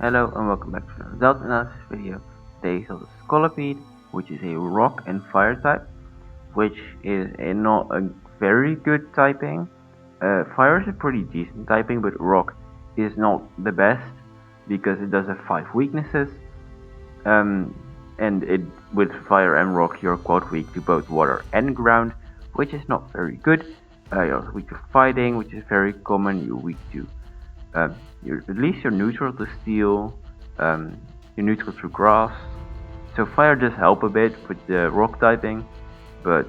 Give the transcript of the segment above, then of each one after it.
Hello and welcome back to the result analysis video. Today is on the Scolipede, which is a rock and fire type, which is not a very good typing. Fire is a pretty decent typing, but rock is not the best because it does have 5 weaknesses. And with fire and rock you're quite weak to both water and ground, which is not very good. You're weak to fighting, which is very common. You're weak to at least you're neutral to steel. You're neutral to grass. So fire does help a bit with the rock typing, but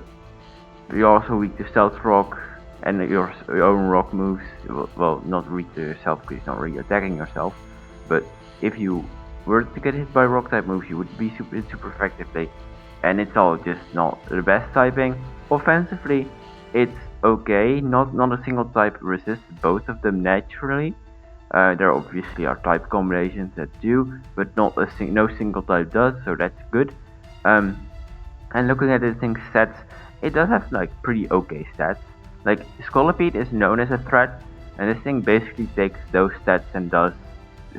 you're also weak to stealth rock and your own rock moves. Well, not weak to yourself because you're not really attacking yourself. But if you were to get hit by rock type moves, you would be super effectively. And it's all just not the best typing. Offensively, it's okay. Not a single type resists both of them naturally. There obviously are type combinations that do, but no single type does, so that's good. And looking at this thing's stats, it does have like pretty okay stats. Like Scolipede is known as a threat, and this thing basically takes those stats and does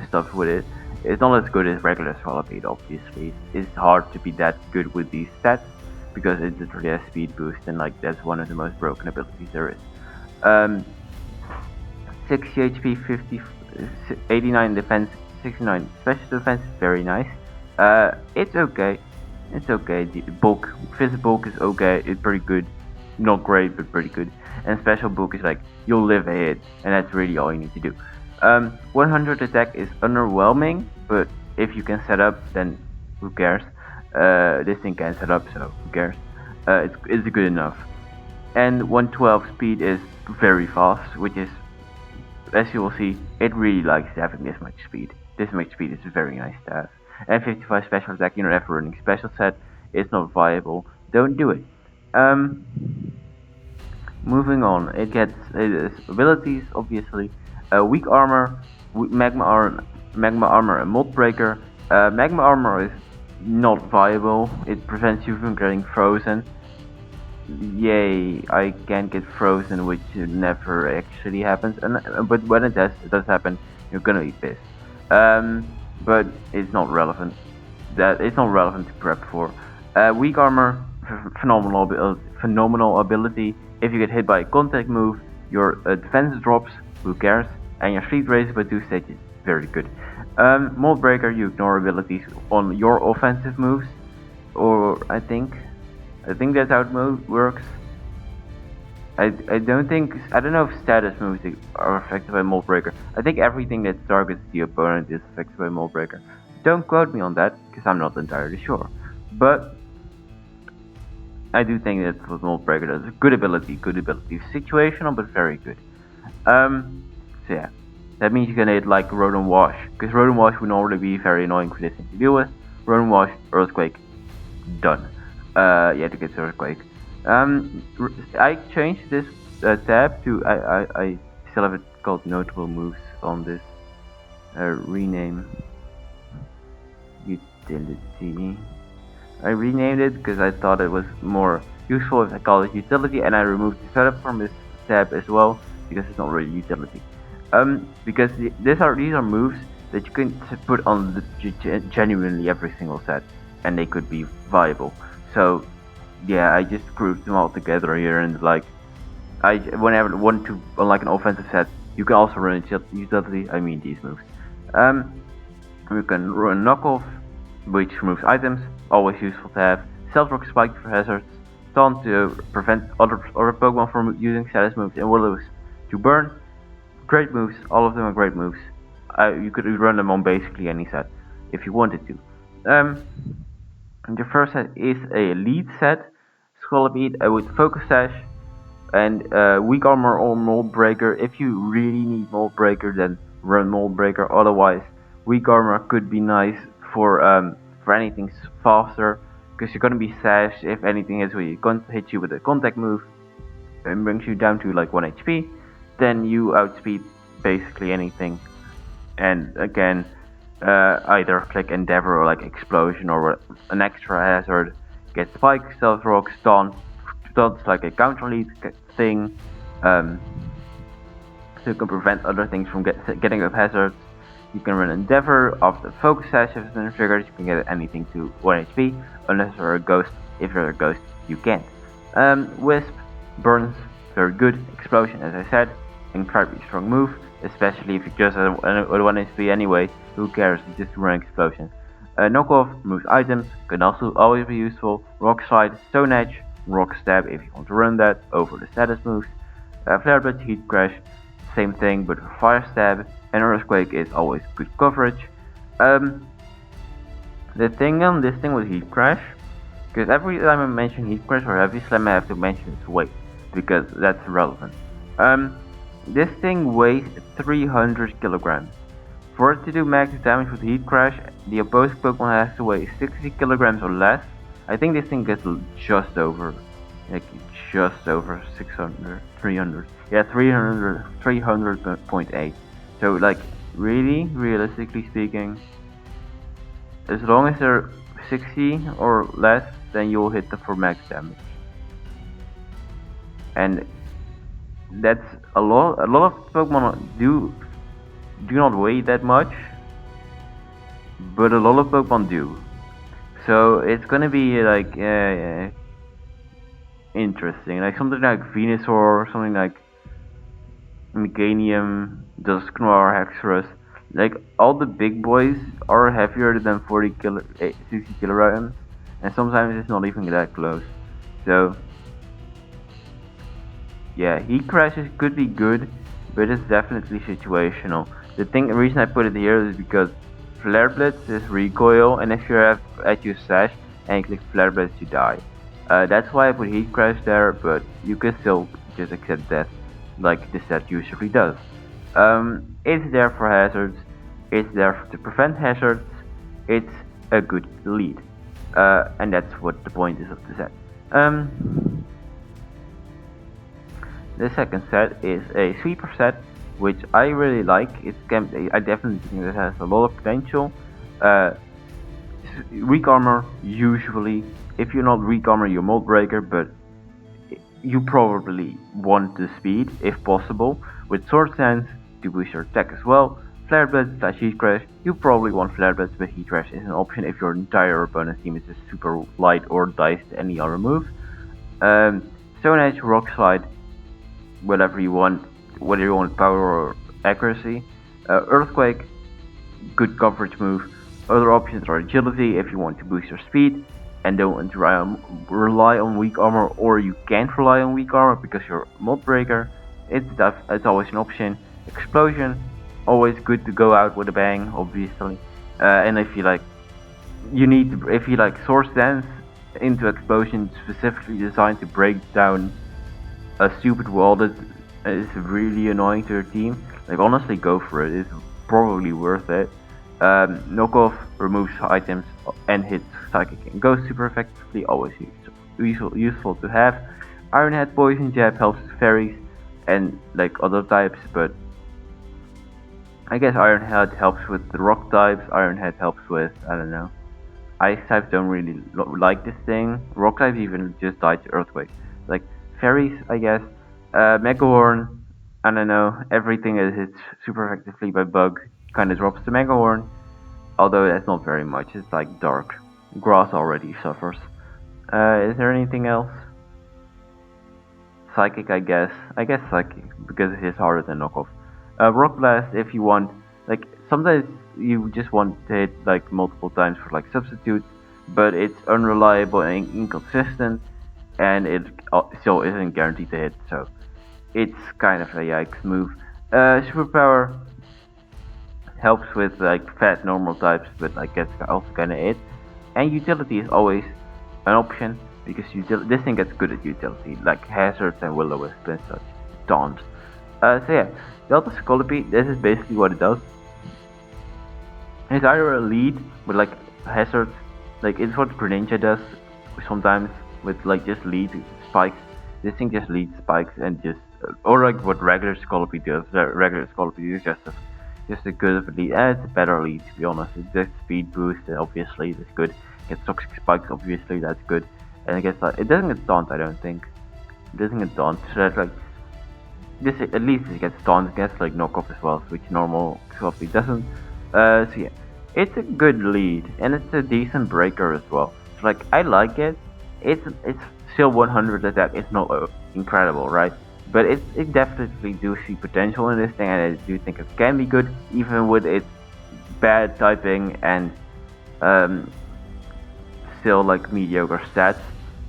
stuff with it. It's not as good as regular Scolipede, obviously. It's hard to be that good with these stats because it literally has speed boost, and like that's one of the most broken abilities there is. 60 HP, 89 defense, 69 special defense is very nice. It's okay. It's okay. The bulk, physical bulk is okay. It's pretty good. Not great, but pretty good. And special bulk is like, you'll live a hit, and that's really all you need to do. 100 attack is underwhelming, but if you can set up, then who cares? This thing can set up, so who cares? It's good enough. And 112 speed is very fast, which is, as you will see, it really likes having this much speed. This much speed is very nice to have. And 55 special attack, you don't have a running special set. It's not viable. Don't do it. Moving on, it has abilities, obviously. Weak armor, magma armor, and mold breaker. Magma armor is not viable. It prevents you from getting frozen. Yay, I can't get frozen, which never actually happens. But when it does happen, you're gonna be pissed. But it's not relevant. It's not relevant to prep for. Weak armor, phenomenal ability. If you get hit by a contact move, your defense drops. Who cares? And your speed raises by 2 stages. Very good. Mold breaker, you ignore abilities on your offensive moves, or I think that's how it works. I don't know if status moves are affected by Mold Breaker. I think everything that targets the opponent is affected by Mold Breaker. Don't quote me on that, because I'm not entirely sure. But I do think that's what Mold Breaker does. Good ability. Situational, but very good. So yeah. That means you can hit like Rodent Wash, because Rodent Wash would normally be very annoying for this thing to deal with. Rodent Wash, Earthquake, done. Yeah, to get Earthquake. I changed this tab to I still have it called notable moves on this rename utility. I renamed it because I thought it was more useful if I called it utility, and I removed the setup from this tab as well because it's not really utility. Because these are moves that you can put on genuinely every single set, and they could be viable. So yeah, I just grouped them all together here, and like whenever I want to unlike an offensive set, you can also run utility. I mean these moves. You can run knockoff, which removes items, always useful to have. Stealth rock spike for hazards. Taunt to prevent other Pokemon from using status moves, and Willows to burn. Great moves, all of them are great moves. You could run them on basically any set if you wanted to. The first set is a lead set, Scolipede with Focus Sash and Weak Armor or Mold Breaker. If you really need Mold Breaker, then run Mold Breaker. Otherwise, Weak Armor could be nice for anything faster, because you're gonna be sashed if anything hits you with a contact move and brings you down to like 1 HP. Then you outspeed basically anything. And again, either click Endeavor or like Explosion or an extra hazard. Get Spike, Stealth Rock, Stunt's like a counter lead thing. So you can prevent other things from getting up hazards. You can run Endeavor. After Focus Sash is triggered, you can get anything to 1 HP, unless you're a ghost. If you're a ghost, you can't. Wisp, Burns, very good. Explosion, as I said, incredibly strong move, especially if you just have 1 HP anyway. Who cares? Just run Explosion. Knockoff, removes items, can also always be useful. Rock Slide, Stone Edge, Rock Stab if you want to run that over the status moves. Flare Blitz, Heat Crash, same thing but for Fire Stab, and Earthquake is always good coverage. The thing on this thing with Heat Crash, because every time I mention Heat Crash or Heavy Slam I have to mention its weight, because that's relevant. This thing weighs 300 kilograms. For it to do max damage with Heat Crash, the opposing Pokemon has to weigh 60 kilograms or less. I think this thing gets just over 600, 300. Yeah, 300.8. So, like, really, realistically speaking, as long as they're 60 or less, then you'll hit them for max damage. And that's a lot. A lot of Pokemon do not weigh that much, but a lot of Pokemon do. So it's gonna be like interesting, like something like Venusaur, something like Meganium, Dusknoir, Hexorus. Like all the big boys are heavier than 60 kilograms, and sometimes it's not even that close. So yeah, Heat Crashes could be good, but it's definitely situational. The reason I put it here is because Flare Blitz is recoil, and if you have at your sash and you click Flare Blitz, you die. That's why I put Heat Crash there, but you can still just accept death, like the set usually does. It's there for hazards, it's there to prevent hazards, it's a good lead. And that's what the point is of the set. The second set is a sweeper set, which I really like. I definitely think it has a lot of potential. Weak armor, usually. If you're not weak armor, you're mold breaker, but you probably want the speed, if possible. With Sword Stance, to boost your attack as well. Flare Blitz / Heat Crash, you probably want Flare Blitz, but Heat Crash is an option if your entire opponent's team is just super light or diced any other move. Stone Edge, Rock Slide, whatever you want, whether you want power or accuracy. Earthquake, good coverage move. Other options are agility if you want to boost your speed and don't want to rely on weak armor, or you can't rely on weak armor because you're mold breaker. It's always an option. Explosion, always good to go out with a bang, obviously. And if you like Source Dance into Explosion, specifically designed to break down a stupid wall that is really annoying to your team, like honestly go for it, it's probably worth it. Knockoff removes items and hits Psychic and Ghost super effectively, always useful to have. Iron Head Poison Jab helps with fairies and like other types, but I guess Iron Head helps with the rock types, Iron Head helps with, I don't know, ice types don't really like this thing, rock types even just die to Earthquake. Like fairies, I guess. Megahorn, I don't know, everything that hits super effectively by bug kind of drops to Megahorn, although that's not very much, it's like dark. Grass already suffers. Is there anything else? Psychic, I guess. I guess Psychic, because it is harder than Knockoff. Rock Blast, if you want, like, sometimes you just want to hit, like, multiple times for, like, substitutes, but it's unreliable and inconsistent, and it still isn't guaranteed to hit, so it's kind of a yikes move. Superpower helps with like fat normal types, but like that's also kind of it. And utility is always an option because this thing gets good at utility, like hazards and will-o-wisp and such. Taunt. So yeah, Delta Scolipede, this is basically what it does. It's either a lead with like hazards, like it's what Greninja does sometimes with like just lead spikes. This thing just leads spikes and just, or like what regular Scolipede does. Regular Scolipede is just a good of a lead. It's a better lead to be honest. It's just speed boost, obviously that's good. Gets toxic spikes, obviously that's good. And I guess it doesn't get taunt, I don't think. It doesn't get taunt. So that's like this, at least it gets taunt. It gets like knockoff as well, which normal Scolipede doesn't. So yeah, it's a good lead and it's a decent breaker as well. So like I like it. It's still 100 attack. It's not incredible, right? But it definitely do see potential in this thing, and I do think it can be good even with its bad typing and um, still like mediocre stats.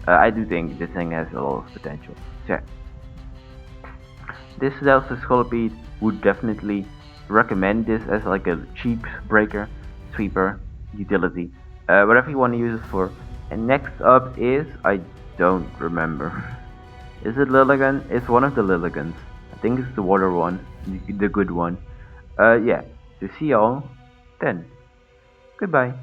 I do think this thing has a lot of potential. So yeah, this Delta Scolipede would definitely recommend this as like a cheap breaker, sweeper, utility, whatever you want to use it for. And next up is, I don't remember. Is it Lilligant? It's one of the Lilligants. I think it's the water one, the good one. Yeah, to see y'all then. Goodbye.